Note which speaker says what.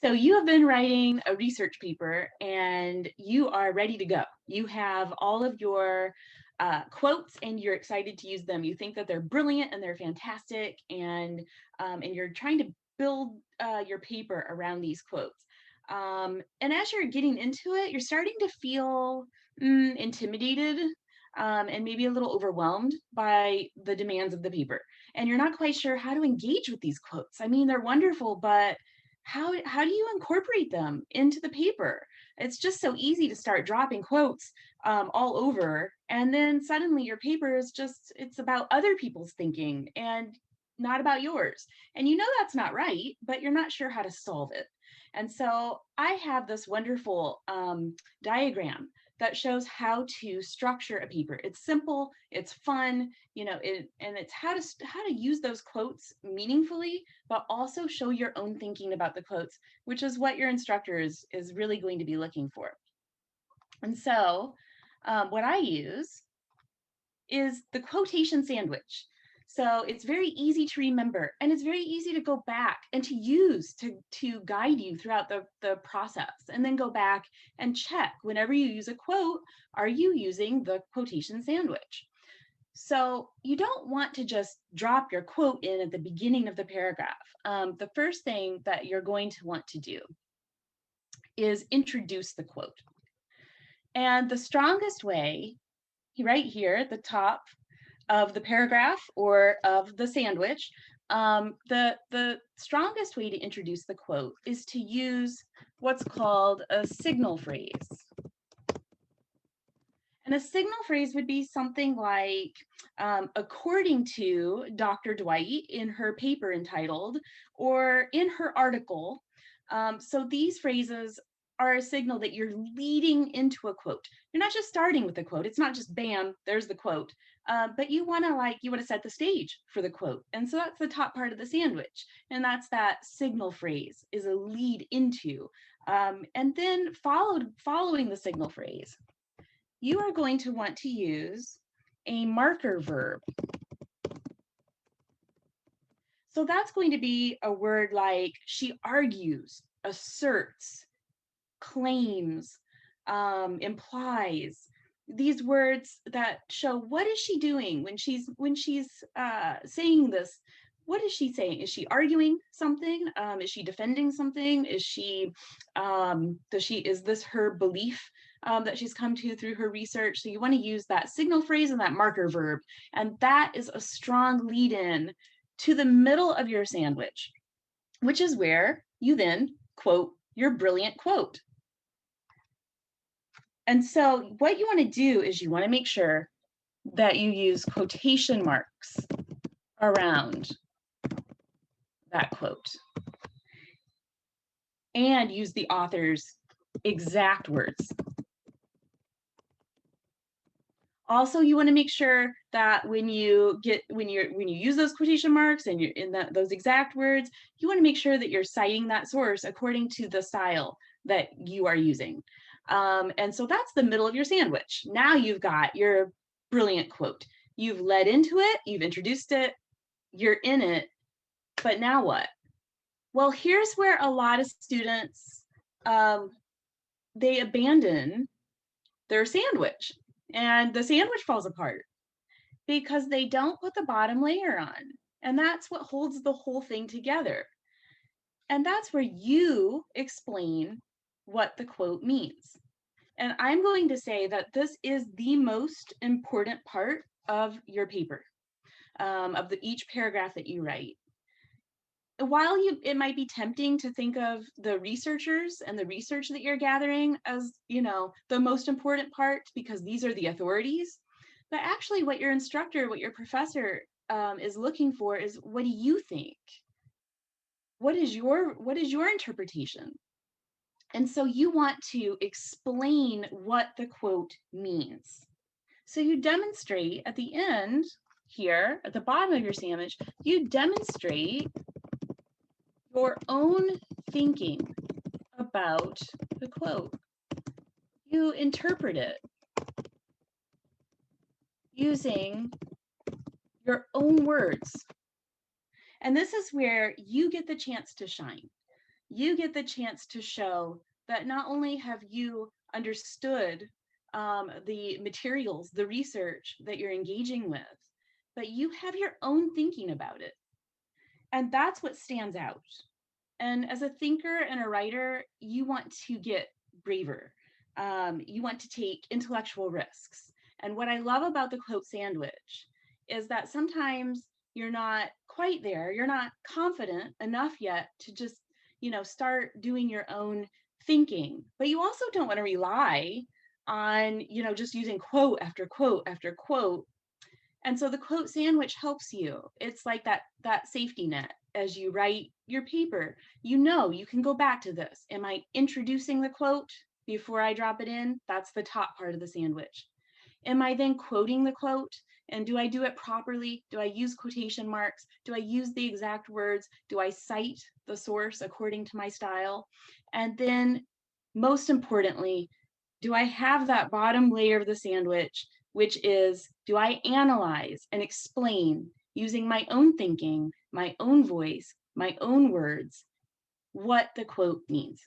Speaker 1: So you have been writing a research paper and you are ready to go. You have all of your quotes and you're excited to use them. You think that they're brilliant and they're fantastic, and you're trying to build your paper around these quotes. And as you're getting into it, you're starting to feel intimidated, and maybe a little overwhelmed by the demands of the paper. And you're not quite sure how to engage with these quotes. I mean, they're wonderful, but how do you incorporate them into the paper? It's just so easy to start dropping quotes all over, and then suddenly your paper is just, it's about other people's thinking and not about yours. And you know that's not right, but you're not sure how to solve it. And so I have this wonderful diagram that shows how to structure a paper. It's simple, it's fun, and it's how to use those quotes meaningfully, but also show your own thinking about the quotes, which is what your instructor is really going to be looking for. And so what I use is the quotation sandwich. So it's very easy to remember, and it's very easy to go back and to use to guide you throughout the process, and then go back and check whenever you use a quote, are you using the quotation sandwich? So you don't want to just drop your quote in at the beginning of the paragraph. The first thing that you're going to want to do is introduce the quote. And the strongest way, right here at the top of the paragraph or of the sandwich, the strongest way to introduce the quote is to use what's called a signal phrase. And a signal phrase would be something like, according to Dr. Dwight in her paper entitled, or in her article. So these phrases are a signal that you're leading into a quote. You're not just starting with the quote. It's not just bam, there's the quote. But you want to set the stage for the quote. And so that's the top part of the sandwich. And that's that signal phrase, is a lead into. And then following the signal phrase, you are going to want to use a marker verb. So that's going to be a word like she argues, asserts, claims, implies. These words that show what is she doing when she's saying this. What is she saying? Is she arguing something? Is she defending something? Is this her belief that she's come to through her research? So you want to use that signal phrase and that marker verb. And that is a strong lead in to the middle of your sandwich, which is where you then quote your brilliant quote. And so what you want to do is you want to make sure that you use quotation marks around that quote and use the author's exact words. Also, you want to make sure that when you use those quotation marks and you're in those exact words, you want to make sure that you're citing that source according to the style that you are using. And so that's the middle of your sandwich. Now you've got your brilliant quote. You've led into it, you've introduced it, you're in it, but now what? Well, here's where a lot of students, they abandon their sandwich, and the sandwich falls apart because they don't put the bottom layer on. And that's what holds the whole thing together. And that's where you explain what the quote means. And I'm going to say that this is the most important part of your paper, of each paragraph that you write. While it might be tempting to think of the researchers and the research that you're gathering as, the most important part because these are the authorities, but actually what your instructor, what your professor is looking for is, what do you think? What is your interpretation? And so you want to explain what the quote means. So you demonstrate at the end here, at the bottom of your sandwich, you demonstrate your own thinking about the quote. You interpret it using your own words. And this is where you get the chance to shine. you get the chance to show that not only have you understood the materials, the research that you're engaging with, but you have your own thinking about it. And that's what stands out. And as a thinker and a writer, you want to get braver. You want to take intellectual risks. And what I love about the quote sandwich is that sometimes you're not quite there. You're not confident enough yet to just, start doing your own thinking. But you also don't want to rely on, just using quote after quote after quote. And so the quote sandwich helps you. It's like that safety net as you write your paper. You can go back to this. Am I introducing the quote before I drop it in? That's the top part of the sandwich. Am I then quoting the quote? And do I do it properly? Do I use quotation marks? Do I use the exact words? Do I cite the source according to my style? And then, most importantly, do I have that bottom layer of the sandwich, which is, do I analyze and explain using my own thinking, my own voice, my own words, what the quote means?